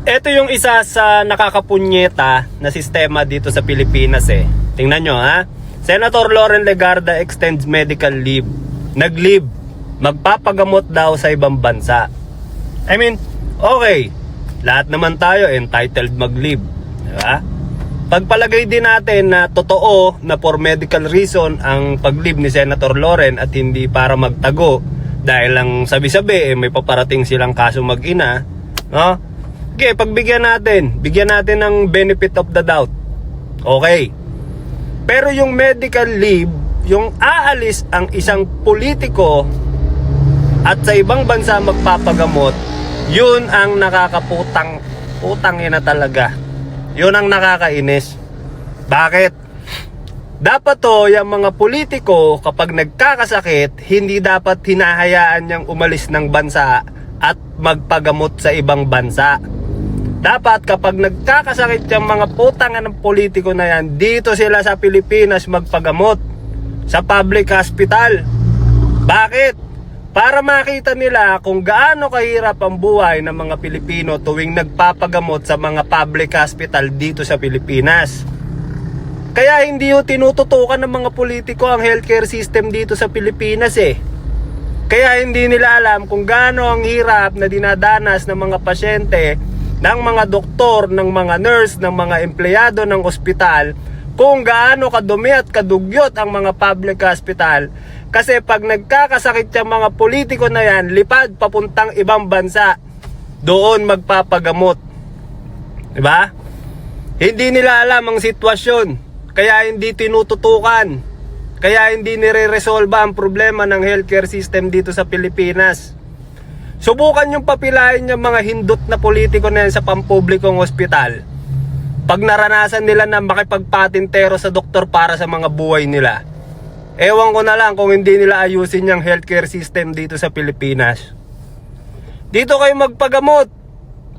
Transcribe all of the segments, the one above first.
Ito yung isa sa nakakapunyeta na sistema dito sa Pilipinas eh. Tingnan nyo ha. Senator Loren Legarda extends medical leave. Nag-leave. Magpapagamot daw sa ibang bansa. I mean, okay. Lahat naman tayo entitled mag-leave. Diba? Pagpalagay din natin na totoo na for medical reason ang pag-leave ni Senator Loren at hindi para magtago dahil lang sabi-sabi may paparating silang kaso mag-ina, no? Okay, pagbigyan natin, bigyan natin ng benefit of the doubt. Okay. Pero yung medical leave, yung aalis ang isang politiko at sa ibang bansa magpapagamot, yun ang utang ina talaga. Yun ang nakakainis. Bakit? Dapat to, yung mga politiko kapag nagkakasakit, hindi dapat hinahayaan niyang umalis ng bansa at magpagamot sa ibang bansa. Dapat kapag nagkakasakit yung mga putangan ng politiko na yan, dito sila sa Pilipinas magpagamot sa public hospital. Bakit? Para makita nila kung gaano kahirap ang buhay ng mga Pilipino tuwing nagpapagamot sa mga public hospital dito sa Pilipinas. Kaya hindi yung tinututukan ng mga politiko ang healthcare system dito sa Pilipinas eh. Kaya hindi nila alam kung gaano ang hirap na dinadanas ng mga pasyente, ng mga doktor, ng mga nurse, ng mga empleyado ng ospital, kung gaano kadumi at kadugyot ang mga public hospital. Kasi pag nagkakasakit yung mga politiko na yan, lipad papuntang ibang bansa, doon magpapagamot. Diba? Hindi nila alam ang sitwasyon, kaya hindi tinututukan, kaya hindi nire-resolve ang problema ng healthcare system dito sa Pilipinas. Subukan yung papilain yung mga hindot na politiko na yan sa pampublikong ospital. Pag naranasan nila na makipagpatintero sa doktor para sa mga buhay nila, ewan ko na lang kung hindi nila ayusin yung healthcare system dito sa Pilipinas. Dito kayo magpagamot.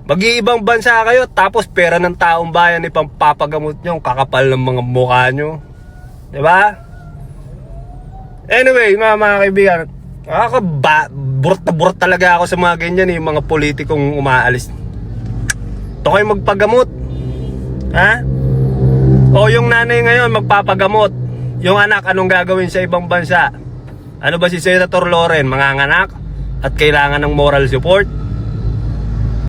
Mag-iibang bansa kayo, tapos pera ng taong bayan ipampapagamot nyo, kakapal ng mga mukha nyo. Diba? Anyway, mga kaibigan, burot na burot talaga ako sa mga ganyan, yung mga politikong umaalis. Ito kayo magpagamot. Ha? O yung nanay ngayon magpapagamot, yung anak anong gagawin sa ibang bansa? Ano ba si Senator Loren? Manganganak at kailangan ng moral support?